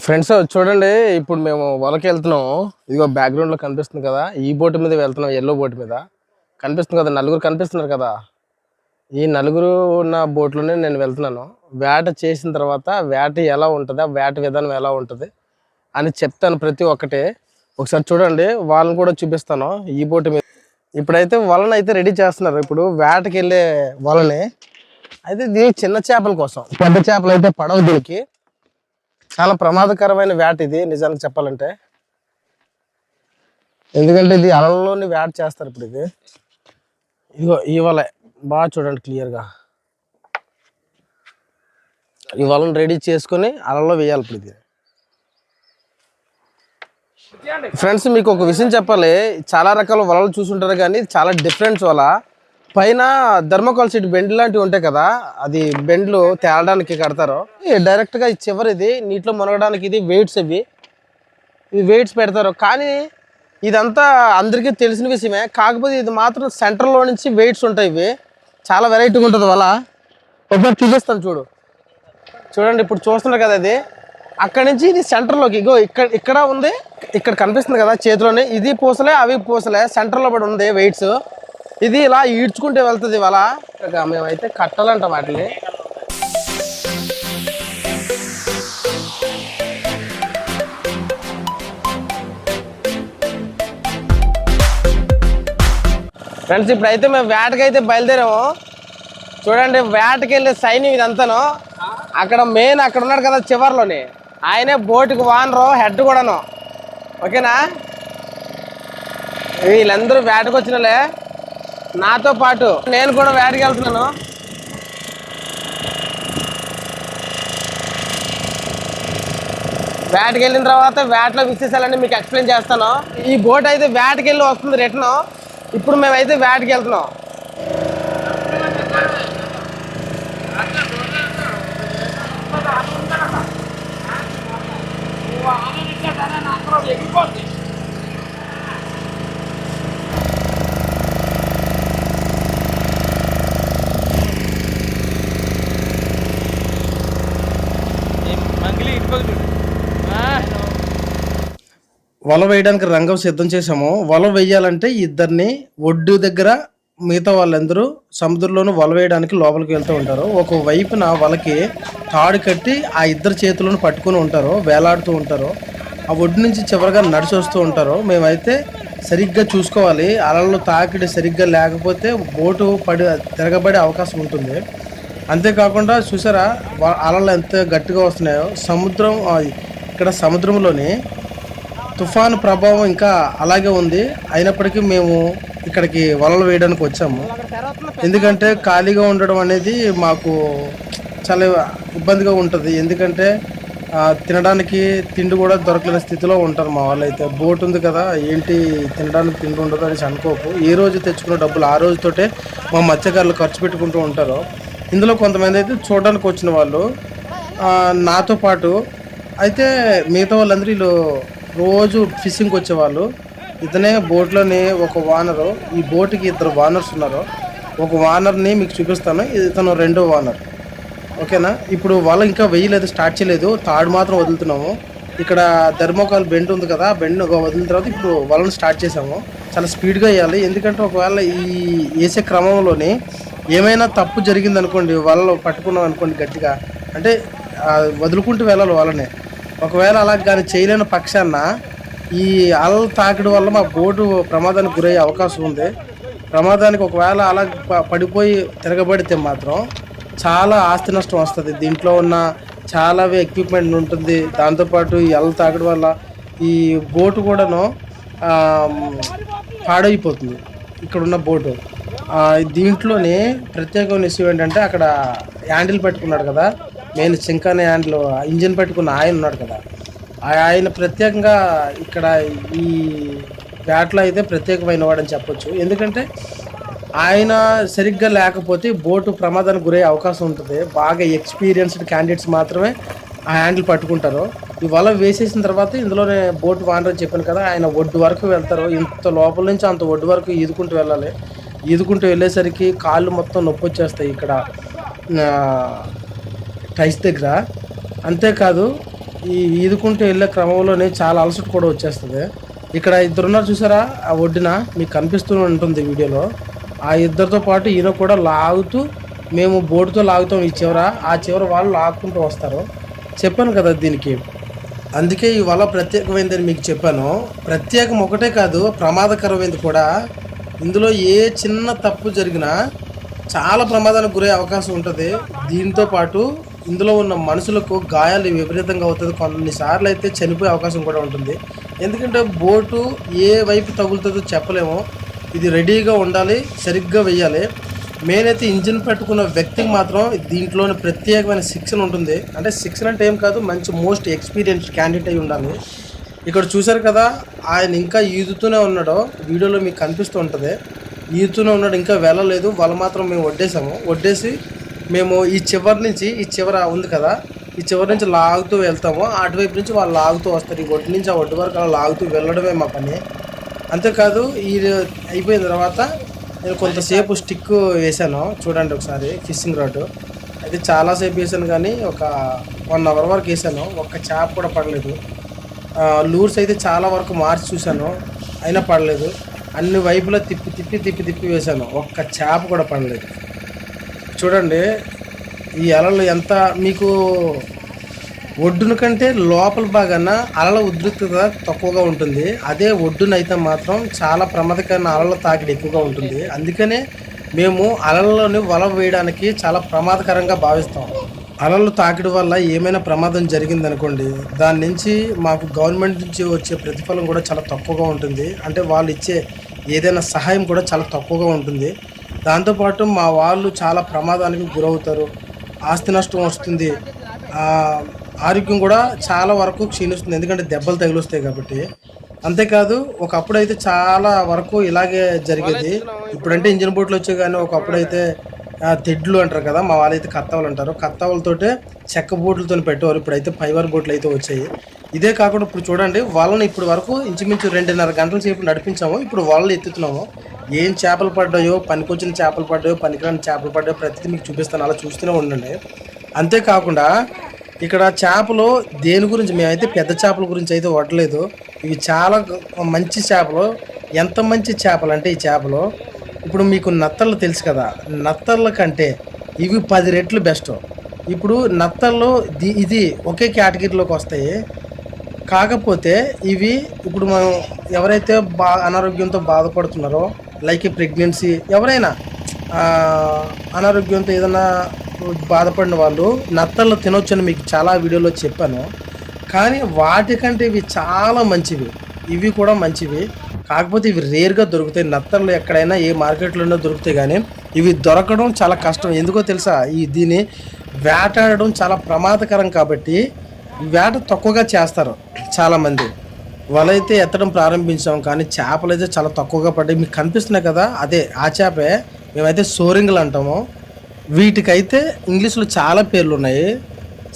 Friends చూడండి, ఇప్పుడు మేము వలకి వెళ్తున్నాం. ఇదిగో బ్యాక్గ్రౌండ్ లో కనిపిస్తుంది కదా, ఈ బోట్ మీద వెళ్తున్నాం. ఎల్లో బోట్ మీద కనిపిస్తుంది కదా, నలుగురు కనిపిస్తున్నారు కదా. ఈ నలుగురు ఉన్న బోట్లోనే నేను వెళ్తున్నాను. వేట చేసిన తర్వాత వేట ఎలా ఉంటుంది, ఆ వేట విధానం ఎలా ఉంటుంది అని చెప్తాను ప్రతి ఒక్కటి. ఒకసారి చూడండి, వాళ్ళని కూడా చూపిస్తాను ఈ బోట్ మీద. ఇప్పుడైతే వలని అయితే రెడీ చేస్తున్నారు. ఇప్పుడు వేటకి వెళ్ళే వలని అయితే దీని చిన్న చేపల కోసం, పెద్ద చేపలు అయితే పడవ. దీనికి చాలా ప్రమాదకరమైన వేట ఇది నిజానికి చెప్పాలంటే. ఎందుకంటే ఇది అలల్లోని వేట చేస్తారు. ఇప్పుడు ఇది ఇదిగో ఈ వల బాగా చూడండి క్లియర్గా. ఈ వలను రెడీ చేసుకొని అలల్లో వేయాలి. ఇప్పుడు ఇది ఫ్రెండ్స్ మీకు ఒక విషయం చెప్పాలి. చాలా రకాల వలలు చూసుంటారు కానీ చాలా డిఫరెంట్ వల. పైన థర్మోకాల్ షీట్ బెండ్ లాంటివి ఉంటాయి కదా, అది బెండ్లు తేలడానికి కడతారు. డైరెక్ట్గా చివరిది నీటిలో మునగడానికి ఇది వెయిట్స్. ఇది వెయిట్స్ పెడతారు. కానీ ఇదంతా అందరికీ తెలిసిన విషయమే. కాకపోతే ఇది మాత్రం సెంటర్లో నుంచి వెయిట్స్ ఉంటాయి. ఇవి చాలా వెరైటీగా ఉంటుంది వల. ఒకసారి చూపిస్తాను చూడండి. ఇప్పుడు చూస్తున్నారు కదా, అది అక్కడి నుంచి ఇది సెంటర్లోకి ఇగో ఇక్కడ ఉంది. ఇక్కడ కనిపిస్తుంది కదా చేతిలోనే. ఇది పూసలే అవి పూసలే, సెంటర్లో పడి ఉంది వెయిట్స్. ఇది ఇలా ఈడ్చుకుంటే వెళ్తుంది వల. మేమైతే కట్టాలంటాం వాటిని. ఫ్రెండ్స్ ఇప్పుడైతే మేము వేటకైతే బయలుదేరాము. చూడండి, వేటకి వెళ్ళే సైన్యం ఇదంతాను. అక్కడ మెయిన్ అక్కడ ఉన్నాడు కదా చివర్లోని, ఆయనే బోటుకు వానరు, హెడ్ కూడాను. ఓకేనా? వీళ్ళందరూ వేటకు వచ్చినలే. నాతో పాటు నేను కూడా వేటకి వెళ్తున్నాను. వేటకి వెళ్ళిన తర్వాత వేటలో విశేషాలన్నీ మీకు ఎక్స్ప్లెయిన్ చేస్తాను. ఈ బోట్ అయితే వేటకి వెళ్ళి వస్తుంది రిటర్న్. ఇప్పుడు మేమైతే వేటకి వెళ్తున్నాం. వల వేయడానికి రంగం సిద్ధం చేసాము. వల వేయాలంటే ఇద్దరిని ఒడ్డు దగ్గర, మిగతా వాళ్ళందరూ సముద్రంలోనూ వల వేయడానికి లోపలికి వెళ్తూ ఉంటారు. ఒక వైపున వలకి తాడు కట్టి ఆ ఇద్దరు చేతులను పట్టుకుని ఉంటారు, వేలాడుతూ ఉంటారు. ఆ ఒడ్డు నుంచి చివరిగా నడిచి వస్తూ ఉంటారు. మేమైతే సరిగ్గా చూసుకోవాలి. అలల్లో తాకిడి సరిగ్గా లేకపోతే బోటు తిరగబడే అవకాశం ఉంటుంది. అంతేకాకుండా చూసారా అలలు ఎంత గట్టిగా వస్తున్నాయో. ఇక్కడ సముద్రంలోని తుఫాను ప్రభావం ఇంకా అలాగే ఉంది. అయినప్పటికీ మేము ఇక్కడికి వలలు వేయడానికి వచ్చాము. ఎందుకంటే ఖాళీగా ఉండడం అనేది మాకు చాలా ఇబ్బందిగా ఉంటుంది. ఎందుకంటే తినడానికి తిండి కూడా దొరకలేని స్థితిలో ఉంటారు మా వాళ్ళు. అయితే బోట్ ఉంది కదా, ఏంటి తినడానికి తిండి ఉండదు అనేసి అనుకోకు. ఏ రోజు తెచ్చుకున్న డబ్బులు ఆ రోజుతోటే మా మత్స్యకారులు ఖర్చు పెట్టుకుంటూ ఉంటారు. ఇందులో కొంతమంది అయితే చూడడానికి వచ్చిన వాళ్ళు నాతో పాటు. అయితే మిగతా వాళ్ళందరూ వీళ్ళు రోజు ఫిషింగ్కి వచ్చేవాళ్ళు. ఇతనే బోట్లోని ఒక వానరు. ఈ బోట్కి ఇద్దరు వానర్స్ ఉన్నారు. ఒక వానర్ని మీకు చూపిస్తాను, ఇతను రెండో వానర్. ఓకేనా? ఇప్పుడు వల ఇంకా వేయలేదు, స్టార్ట్ చేయలేదు, తాడు మాత్రం వదులుతున్నాము. ఇక్కడ థర్మోకాల్ బెండ్ ఉంది కదా, బెండ్ వదిలిన తర్వాత ఇప్పుడు వలను స్టార్ట్ చేసాము. చాలా స్పీడ్గా వేయాలి. ఎందుకంటే ఒకవేళ ఈ వేసే క్రమంలోని ఏమైనా తప్పు జరిగింది అనుకోండి, వలలో పట్టుకున్నాం అనుకోండి గట్టిగా, అంటే వదులుకుంటూ వెళ్ళాలి వలనే. ఒకవేళ అలా కానీ చేయలేని పక్షాన ఈ అలలు తాకిడి వల్ల మా బోటు ప్రమాదానికి గురయ్యే అవకాశం ఉంది. ప్రమాదానికి ఒకవేళ అలా పడిపోయి తిరగబడితే మాత్రం చాలా ఆస్తి నష్టం వస్తుంది. దీంట్లో ఉన్న చాలా ఎక్విప్మెంట్ ఉంటుంది. దాంతోపాటు ఈ అలలు తాకిడి వల్ల ఈ బోటు కూడాను పాడైపోతుంది. ఇక్కడున్న బోటు దీంట్లోనే ప్రత్యేకమైన విషయం ఏంటంటే, అక్కడ హ్యాండిల్ పెట్టుకున్నాడు కదా, మెయిన్ చింకానే హ్యాండిల్ ఇంజిన్ పెట్టుకున్న ఆయన ఉన్నాడు కదా, ఆయన ప్రత్యేకంగా ఇక్కడ ఈ వేటలో అయితే ప్రత్యేకమైన వాడని చెప్పొచ్చు. ఎందుకంటే ఆయన సరిగ్గా లేకపోతే బోటు ప్రమాదానికి గురయ్యే అవకాశం ఉంటుంది. బాగా ఎక్స్పీరియన్స్డ్ క్యాండిడేట్స్ మాత్రమే ఆ హ్యాండిల్ పట్టుకుంటారు. ఈ వల వేసేసిన తర్వాత ఇందులోనే బోటు వానర్ అని చెప్పాను కదా, ఆయన ఒడ్డు వరకు వెళ్తారు. ఇంత లోపల నుంచి అంత ఒడ్డు వరకు ఈదుకుంటూ వెళ్ళాలి. ఈదుకుంటూ వెళ్ళేసరికి కాళ్ళు మొత్తం నొప్పి వచ్చేస్తాయి ఇక్కడ టైస్ దగ్గర. అంతేకాదు ఈ ఈదుకుంటూ వెళ్ళే క్రమంలోనే చాలా అలసట కూడా వచ్చేస్తుంది. ఇక్కడ ఇద్దరున్నారు చూసారా, ఆ ఒడ్డున మీకు కనిపిస్తూ ఉంటుంది వీడియోలో. ఆ ఇద్దరితో పాటు ఈయన కూడా లాగుతూ, మేము బోటుతో లాగుతాం ఈ చివర, ఆ చివర వాళ్ళు లాక్కుంటూ వస్తారు. చెప్పాను కదా దీనికి, అందుకే ఈ వల ప్రత్యేకమైనదని మీకు చెప్పాను. ప్రత్యేకం ఒకటే కాదు, ప్రమాదకరమైనది కూడా. ఇందులో ఏ చిన్న తప్పు జరిగినా చాలా ప్రమాదానికి గురయ్యే అవకాశం ఉంటుంది. దీంతో పాటు ఇందులో ఉన్న మనుషులకు గాయాలు విపరీతంగా అవుతుంది. కొన్నిసార్లు అయితే చనిపోయే అవకాశం కూడా ఉంటుంది. ఎందుకంటే బోటు ఏ వైపు తగులుతుందో చెప్పలేము. ఇది రెడీగా ఉండాలి, సరిగ్గా వెయ్యాలి. మెయిన్ అయితే ఇంజిన్ పెట్టుకున్న వ్యక్తికి మాత్రం దీంట్లోని ప్రత్యేకమైన శిక్షణ ఉంటుంది. అంటే శిక్షణ అంటే ఏం కాదు, మంచి మోస్ట్ ఎక్స్పీరియన్స్డ్ క్యాండిడేట్ అయి ఉండాలి. ఇక్కడ చూశారు కదా, ఆయన ఇంకా ఈదుతూనే ఉన్నాడు. వీడియోలో మీకు కనిపిస్తూ ఉంటుంది, ఈదుతూనే ఉన్నాడు, ఇంకా వెళ్ళలేదు. వల మాత్రం మేము వడ్డేసి మేము ఈ చివరి నుంచి, ఈ చివర ఉంది కదా, ఈ చివరి నుంచి లాగుతూ వెళ్తాము. అటువైపు నుంచి వాళ్ళు లాగుతూ వస్తారు. ఈ ఒడ్డు నుంచి ఆ ఒడ్డు వరకు అలా లాగుతూ వెళ్ళడమే మా పని. అంతేకాదు, ఇది అయిపోయిన తర్వాత నేను కొంతసేపు స్టిక్ వేసాను. చూడండి ఒకసారి, ఫిషింగ్ రాడ్ అయితే చాలాసేపు వేసాను, కానీ ఒక 1 అవర్ వరకు వేసాను. ఒక్క చేప కూడా పడలేదు. లూర్స్ అయితే చాలా వరకు మార్చి చూశాను, అయినా పడలేదు. అన్ని వైపులా తిప్పి వేసాను, ఒక్క చేప కూడా పడలేదు. చూడండి ఈ అలలు ఎంత, మీకు ఒడ్డున కంటే లోపల భాగాన అలల ఉధృతత తక్కువగా ఉంటుంది. అదే ఒడ్డునైతే మాత్రం చాలా ప్రమాదకరమైన అలల తాకిడి ఎక్కువగా ఉంటుంది. అందుకనే మేము అలల్లోని వల వేయడానికి చాలా ప్రమాదకరంగా భావిస్తాం. అలలు తాకిడి వల్ల ఏమైనా ప్రమాదం జరిగిందనుకోండి, దాని నుంచి మాకు గవర్నమెంట్ నుంచి వచ్చే ప్రతిఫలం కూడా చాలా తక్కువగా ఉంటుంది. అంటే వాళ్ళు ఇచ్చే ఏదైనా సహాయం కూడా చాలా తక్కువగా ఉంటుంది. దాంతోపాటు మా వాళ్ళు చాలా ప్రమాదానికి గురవుతారు, ఆస్తి నష్టం వస్తుంది, ఆరోగ్యం కూడా చాలా వరకు క్షీణిస్తుంది, ఎందుకంటే దెబ్బలు తగిలిస్తాయి కాబట్టి. అంతేకాదు, ఒకప్పుడైతే చాలా వరకు ఇలాగే జరిగేది. ఇప్పుడంటే ఇంజిన్ బోట్లు వచ్చాయి, కానీ ఒకప్పుడైతే తెడ్లు అంటారు కదా, మా వాళ్ళైతే కత్తవలు అంటారు. కత్తవలతోటే చెక్క బోట్లతో పెట్టేవారు. ఇప్పుడైతే ఫైబర్ బోట్లు అయితే వచ్చాయి. ఇదే కాకుండా ఇప్పుడు చూడండి, వాళ్ళని ఇప్పుడు వరకు ఇంచుమించు 2.5 గంటల సేపు నడిపించాము. ఇప్పుడు వాళ్ళని ఎత్తుతున్నాము. ఏం చేపలు పడ్డాయో, పనికొచ్చిన చేపలు పడ్డాయో, పనికిరాని చేపలు పడ్డాయో ప్రతిదీ మీకు చూపిస్తాను, అలా చూస్తూనే ఉండండి. అంతేకాకుండా ఇక్కడ చేపలు దేని గురించి, మేమైతే పెద్ద చేపల గురించి అయితే వడలేదు. ఇవి చాలా మంచి చేపలు. ఎంత మంచి చేపలు అంటే ఈ చేపలు, ఇప్పుడు మీకు నత్తళ్ళు తెలుసు కదా, నత్తళ్ళ కంటే ఇవి 10 రెట్లు బెస్ట్. ఇప్పుడు నత్తళ్ళు ఇది ఒకే కేటగిరీలోకి వస్తాయి. కాకపోతే ఇవి ఇప్పుడు మనం ఎవరైతే అనారోగ్యంతో బాధపడుతున్నారో, లైక్ ప్రెగ్నెన్సీ, ఎవరైనా అనారోగ్యంతో ఏదైనా బాధపడిన వాళ్ళు నత్తళ్ళు తినొచ్చని మీకు చాలా వీడియోలో చెప్పాను. కానీ వాటికంటే ఇవి చాలా మంచివి. ఇవి కూడా మంచివి, కాకపోతే ఇవి రేర్గా దొరుకుతాయి. నత్తళ్ళు ఎక్కడైనా ఏ మార్కెట్లోనో దొరుకుతాయి, కానీ ఇవి దొరకడం చాలా కష్టం. ఎందుకో తెలుసా, దీన్ని వేటాడడం చాలా ప్రమాదకరం కాబట్టి ఈ వేట తక్కువగా చేస్తారు చాలామంది. వలైతే ఎత్తడం ప్రారంభించాం, కానీ చేపలు అయితే చాలా తక్కువగా పడ్డాయి. మీకు కనిపిస్తున్నాయి కదా, అదే ఆ చేపే. మేమైతే సోరింగ్లు అంటాము. వీటికైతే ఇంగ్లీష్లో చాలా పేర్లు ఉన్నాయి.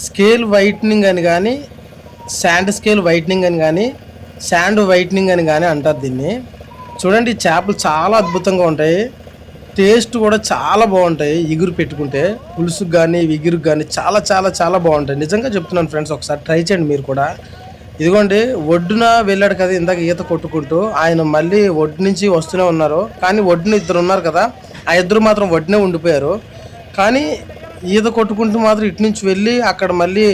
స్కేల్ వైట్నింగ్ అని కానీ, శాండ్ స్కేల్ వైట్నింగ్ అని కానీ, శాండ్ వైట్నింగ్ అని కానీ అంటారు దీన్ని. చూడండి, ఈ చేపలు చాలా అద్భుతంగా ఉంటాయి, టేస్ట్ కూడా చాలా బాగుంటాయి. ఇగురు పెట్టుకుంటే పులుసుకు కానీ ఇగురుకు కానీ చాలా చాలా చాలా బాగుంటాయి. నిజంగా చెప్తున్నాను ఫ్రెండ్స్, ఒకసారి ట్రై చేయండి మీరు కూడా. ఇదిగోండి, ఒడ్డున వెళ్ళాడు కదా ఇందాక ఈత కొట్టుకుంటూ, ఆయన మళ్ళీ ఒడ్డు నుంచి వస్తూనే ఉన్నారు. కానీ ఒడ్డున 2 ఉన్నారు కదా, ఆ 2 మాత్రం ఒడ్డునే ఉండిపోయారు. కానీ ఈత కొట్టుకుంటూ మాత్రం ఇటు నుంచి వెళ్ళి అక్కడ మళ్ళీ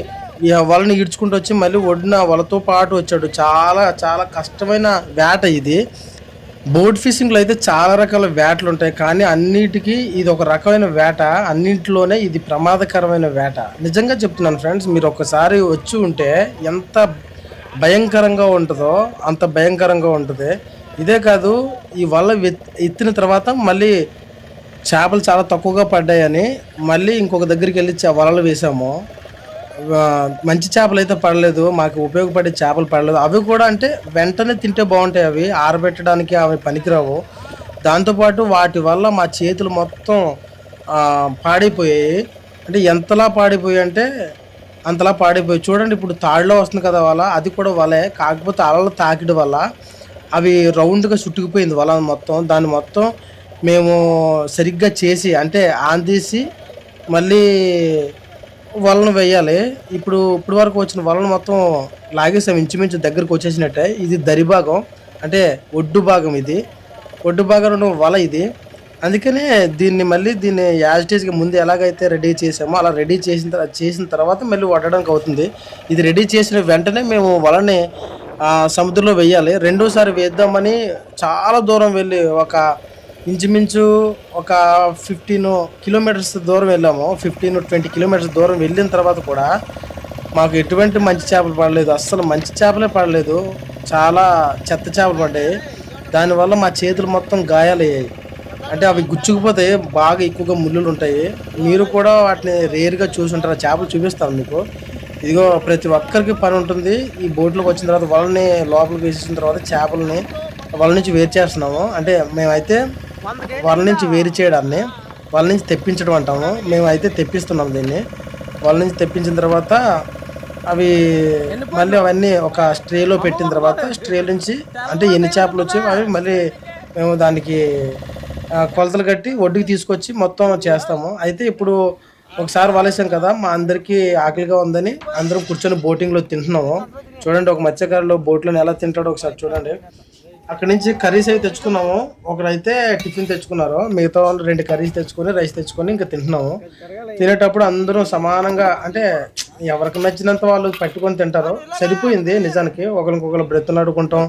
వలని ఈడ్చుకుంటూ వచ్చి మళ్ళీ ఒడ్డున వలతో పాటు వచ్చాడు. చాలా చాలా కష్టమైన వేట ఇది. బోట్ ఫిషింగ్లో అయితే చాలా రకాల వేటలు ఉంటాయి, కానీ అన్నిటికీ ఇది ఒక రకమైన వేట. అన్నింటిలోనే ఇది ప్రమాదకరమైన వేట. నిజంగా చెప్తున్నాను ఫ్రెండ్స్, మీరు ఒకసారి వచ్చి ఉంటే ఎంత భయంకరంగా ఉంటుందో అంత భయంకరంగా ఉంటుంది. ఇదే కాదు, ఈ వల ఎత్తిన తర్వాత మళ్ళీ చేపలు చాలా తక్కువగా పడ్డాయని మళ్ళీ ఇంకొక దగ్గరికి వెళ్ళి వలలు వేసాము. మంచి చేపలు అయితే పడలేదు, మాకు ఉపయోగపడే చేపలు పడలేదు. అవి కూడా అంటే వెంటనే తింటే బాగుంటాయి, అవి ఆరబెట్టడానికి అవి పనికిరావు. దాంతోపాటు వాటి వల్ల మా చేతులు మొత్తం పాడైపోయాయి. అంటే ఎంతలా పాడైపోయాయి అంటే అంతలా పాడైపోయాయి. చూడండి, ఇప్పుడు తాడులో వస్తుంది కదా వల, అది కూడా వలే, కాకపోతే అలలు తాకిడి వల్ల అవి రౌండ్గా చుట్టుకుపోయింది వల మొత్తం. దాన్ని మొత్తం మేము సరిగ్గా చేసి, అంటే ఆన్ తీసి మళ్ళీ వలను వేయాలి. ఇప్పుడు వరకు వచ్చిన వలను మొత్తం లాగేసాం, ఇంచుమించు దగ్గరకు వచ్చేసినట్టే. ఇది దరి భాగం, అంటే ఒడ్డు భాగం ఇది. ఒడ్డు భాగంలో వల ఇది. అందుకనే దీన్ని యాజ్ ఇట్ ఈస్‌గా ముందు ఎలాగైతే రెడీ చేసామో అలా రెడీ చేసిన తర్వాత మళ్ళీ వడడానికి అవుతుంది. ఇది రెడీ చేసిన వెంటనే మేము వలని సముద్రంలో వెయ్యాలి. రెండోసారి వేద్దామని చాలా దూరం వెళ్ళి ఇంచుమించు ఒక 15 కిలోమీటర్స్ దూరం వెళ్ళాము. 15-20 కిలోమీటర్స్ దూరం వెళ్ళిన తర్వాత కూడా మాకు ఎటువంటి మంచి చేపలు పడలేదు. అస్సలు మంచి చేపలే పడలేదు. చాలా చెత్త చేపలు పడ్డాయి. దానివల్ల మా చేతులు మొత్తం గాయాలయ్యాయి. అంటే అవి గుచ్చుకుపోతాయి, బాగా ఎక్కువగా ముళ్ళులు ఉంటాయి. మీరు కూడా వాటిని రేర్గా చూసుంటారు. చేపలు చూపిస్తాను మీకు. ఇదిగో ప్రతి ఒక్కరికి పని ఉంటుంది. ఈ బోట్లోకి వచ్చిన తర్వాత వలని లోపలికి వేసేసిన తర్వాత చేపలని వల నుంచి వేరు చేస్తున్నాము. అంటే మేమైతే వల నుంచి వేరు చేయడాన్ని వల నుంచి తెప్పించడం అంటాము. మేమైతే తెప్పిస్తున్నాం దీన్ని. వల నుంచి తెప్పించిన తర్వాత అవి మళ్ళీ అవన్నీ ఒక స్ట్రేలో పెట్టిన తర్వాత స్ట్రే నుంచి అంటే ఎన్ని చేపలు వచ్చాయో అవి మళ్ళీ మేము దానికి కొలతలు కట్టి ఒడ్డుకి తీసుకొచ్చి మొత్తం చేస్తాము. అయితే ఇప్పుడు ఒకసారి వలేసాం కదా, మా అందరికీ ఆకలిగా ఉందని అందరం కూర్చొని బోటింగ్లో తింటున్నాము. చూడండి ఒక మత్స్యకారులు బోట్లోని ఎలా తింటాడో ఒకసారి చూడండి. అక్కడి నుంచి కర్రీస్ అవి తెచ్చుకున్నాము. ఒకరైతే టిఫిన్ తెచ్చుకున్నారు, మిగతా వాళ్ళు 2 కర్రీస్ తెచ్చుకొని రైస్ తెచ్చుకొని ఇంకా తింటున్నాము. తినేటప్పుడు అందరూ సమానంగా అంటే ఎవరికి నచ్చినంత వాళ్ళు పట్టుకొని తింటారు. సరిపోయింది నిజానికి. ఒకరికొకరు బ్రతులాడుకుంటాం,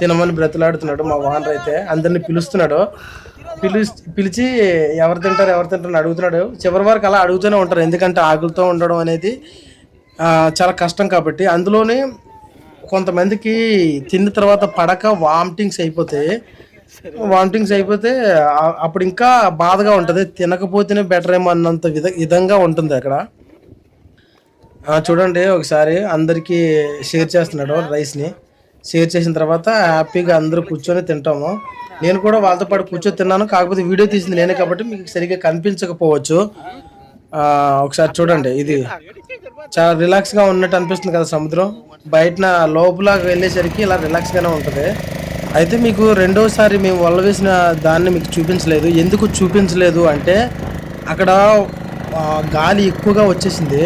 తినమని బ్రతులాడుతున్నాడు మా ఓనర్. అయితే అందరిని పిలుస్తున్నాడు. పిలిచి ఎవరు తింటారు అని అడుగుతున్నాడు. చివరి వరకు అలా అడుగుతూనే ఉంటారు, ఎందుకంటే ఆకులతో ఉండడం అనేది చాలా కష్టం కాబట్టి. అందులోనే కొంతమందికి తిన్న తర్వాత పడక వామిటింగ్స్ అయిపోతే అప్పుడు ఇంకా బాధగా ఉంటుంది. తినకపోతేనే బెటర్ ఏమో అన్నంత విధంగా ఉంటుంది అక్కడ. చూడండి ఒకసారి అందరికీ షేర్ చేస్తున్నాడు రైస్ని. షేర్ చేసిన తర్వాత హ్యాపీగా అందరూ కూర్చొని తింటాము. నేను కూడా వాళ్ళతో పాటు కూర్చొని తిన్నాను. కాకపోతే వీడియో తీసింది నేనే కాబట్టి మీకు సరిగ్గా కనిపించకపోవచ్చు. ఒకసారి చూడండి. ఇది చాలా రిలాక్స్గా ఉన్నట్టు అనిపిస్తుంది కదా సముద్రం. బయట లోపల వెళ్ళేసరికి ఇలా రిలాక్స్గానే ఉంటుంది. అయితే మీకు రెండోసారి మేము వల వేసిన దాన్ని మీకు చూపించలేదు. ఎందుకు చూపించలేదు అంటే అక్కడ గాలి ఎక్కువగా వచ్చేసింది.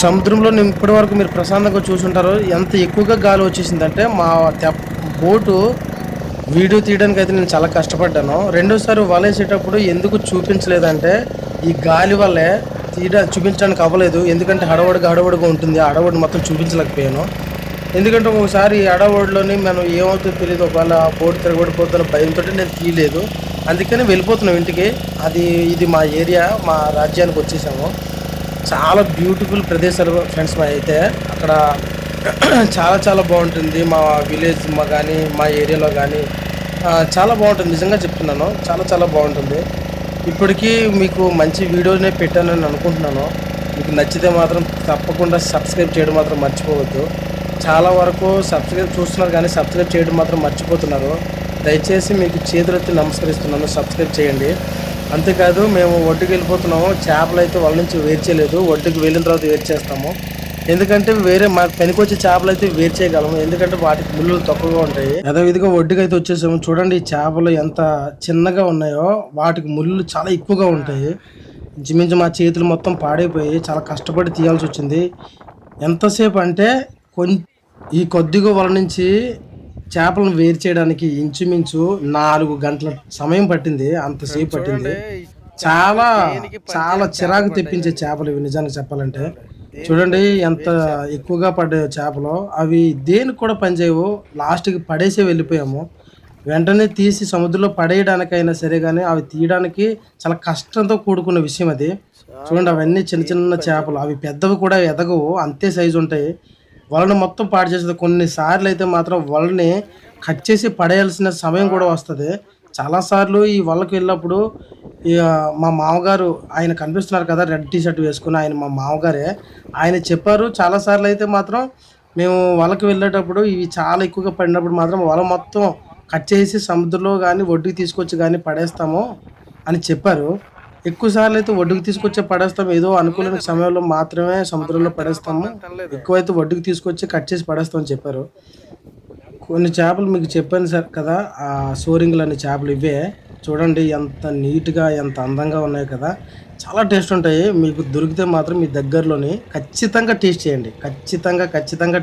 సముద్రంలో ఇప్పటి వరకు మీరు ప్రశాంతంగా చూసుంటారు. ఎంత ఎక్కువగా గాలి వచ్చేసిందంటే మా బోటు వీడియో తీయడానికి అయితే నేను చాలా కష్టపడ్డాను. రెండోసారి వలేసేటప్పుడు ఎందుకు చూపించలేదంటే ఈ గాలి వల్లే చూపించడానికి అవ్వలేదు. ఎందుకంటే హడవడిగా ఉంటుంది. ఆ హడవడి మొత్తం చూపించలేకపోయాను. ఎందుకంటే ఒకసారి హడవడిలోని మనం ఏమవుతుందో తెలియదు, ఒకవేళ బోటు తిరగబడిపోతున్న భయంతో నేను తీయలేదు. అందుకని వెళ్ళిపోతున్నాం ఇంటికి. ఇది మా ఏరియా, మా రాజ్యానికి వచ్చేసాము. చాలా బ్యూటిఫుల్ ప్రదేశాలు ఫ్రెండ్స్. మా అయితే అక్కడ చాలా చాలా బాగుంటుంది. మా విలేజ్ కానీ మా ఏరియాలో కానీ చాలా బాగుంటుంది. నిజంగా చెప్తున్నాను, చాలా చాలా బాగుంటుంది. ఇప్పటికీ మీకు మంచి వీడియోనే పెట్టానని అనుకుంటున్నాను. మీకు నచ్చితే మాత్రం తప్పకుండా సబ్స్క్రైబ్ చేయడం మాత్రం మర్చిపోవద్దు. చాలా వరకు సబ్స్క్రైబ్ చూస్తున్నారు కానీ సబ్స్క్రైబ్ చేయడం మాత్రం మర్చిపోతున్నారు. దయచేసి మీకు చేతులెత్తి నమస్కరిస్తున్నాను, సబ్స్క్రైబ్ చేయండి. అంతేకాదు మేము ఒడ్డుకి వెళ్ళిపోతున్నాము. చేపలు అయితే వాళ్ళ నుంచి వేరు చేయలేదు. ఒడ్డుకి వెళ్ళిన తర్వాత వేరు చేస్తాము. ఎందుకంటే మాకు పనికొచ్చే చేపలు అయితే వేరు చేయగలము. ఎందుకంటే వాటికి ముళ్ళు తక్కువగా ఉంటాయి. అదే విధంగా ఒడ్డుకి అయితే వచ్చేసాము. చూడండి ఈ చేపలు ఎంత చిన్నగా ఉన్నాయో, వాటికి ముళ్ళు చాలా ఎక్కువగా ఉంటాయి. ఇంచుమించు మా చేతులు మొత్తం పాడైపోయి చాలా కష్టపడి తీయాల్సి వచ్చింది. ఎంతసేపు అంటే ఈ కొద్దిగా వల నుంచి చేపలను వేరు చేయడానికి ఇంచుమించు 4 గంటల సమయం పట్టింది. అంతసేపు పట్టింది. చాలా చాలా చిరాకు తెప్పించే చేపలు ఇవి నిజానికి చెప్పాలంటే. చూడండి ఎంత ఎక్కువగా పడ్డాయో చేపలు. అవి దేనికి కూడా పనిచేయవు. లాస్ట్కి పడేసే వెళ్ళిపోయాము. వెంటనే తీసి సముద్రంలో పడేయడానికైనా సరే కానీ అవి తీయడానికి చాలా కష్టంతో కూడుకున్న విషయం అది. చూడండి అవన్నీ చిన్న చిన్న చేపలు. అవి పెద్దవి కూడా ఎదగవు, అంతే సైజు ఉంటాయి. వలను మొత్తం పాడు చేస్తుంది. కొన్నిసార్లు అయితే మాత్రం వలని కట్ చేసి పడేయాల్సిన సమయం కూడా వస్తుంది. చాలాసార్లు ఈ వలకి వెళ్ళినప్పుడు మా మామగారు, ఆయన కనిపిస్తున్నారు కదా రెడ్ టీ షర్ట్ వేసుకుని, ఆయన మా మామగారే. ఆయన చెప్పారు చాలాసార్లు అయితే మాత్రం మేము వలకి వెళ్ళేటప్పుడు ఇవి చాలా ఎక్కువగా పడినప్పుడు మాత్రం వల మొత్తం కట్ చేసి సముద్రంలో కానీ ఒడ్డుకి తీసుకొచ్చి కానీ పడేస్తాము అని చెప్పారు. ఎక్కువసార్లు అయితే ఒడ్డుకు తీసుకొచ్చే పడేస్తాము. ఏదో అనుకూలమైన సమయంలో మాత్రమే సముద్రంలో పడేస్తాము. ఎక్కువైతే ఒడ్డుకు తీసుకొచ్చి కట్ చేసి పడేస్తామని చెప్పారు. కొన్ని చేపలు మీకు చెప్పాను సార్ కదా, ఆ సోరింగ్లు అనే చేపలు ఇవే. చూడండి ఎంత నీట్‌గా, ఎంత అందంగా ఉన్నాయి కదా! చాలా టేస్ట్ ఉంటాయి. మీకు దొరికితే మాత్రం మీ దగ్గరలోని ఖచ్చితంగా టేస్ట్ చేయండి. ఖచ్చితంగా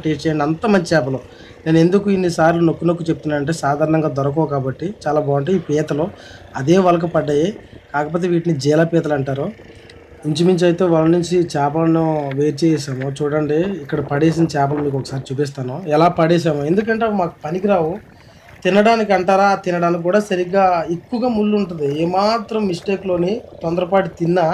టేస్ట్ చేయండి. అంత మంచి చేపలు. నేను ఎందుకు ఇన్ని సార్లు నొక్కి నొక్కి చెప్తున్నానంటే సాధారణంగా దొరకవు కాబట్టి చాలా బావుంటాయి. ఈ పీతలు అదే వలకు పడ్డాయి. కాకపోతే వీటిని జీల పీతలంటారు. ఇంచుమించు అయితే వల నుంచి చేపలను వేరు చేసేసాము. చూడండి ఇక్కడ పడేసిన చేపలు మీకు ఒకసారి చూపిస్తాను. ఎలా పడేసామో. ఎందుకంటే అవి మాకు పనికిరావు. తినడానికి అంటారా? తినడానికి కూడా సరిగ్గా ఎక్కువగా ముళ్ళుంటది. ఏమాత్రం మిస్టేక్‌లోని తొందరపాటు తిన్నా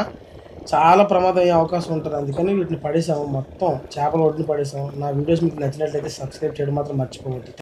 చాలా ప్రమాదం అయ్యే అవకాశం ఉంటది. అందుకని వీటిని పడేసాము. మొత్తం చేపల ఒడ్డున పడేసాము. నా వీడియోస్ మీకు నచ్చినట్లయితే సబ్స్క్రైబ్ చేయడం మాత్రం మర్చిపోవద్దు.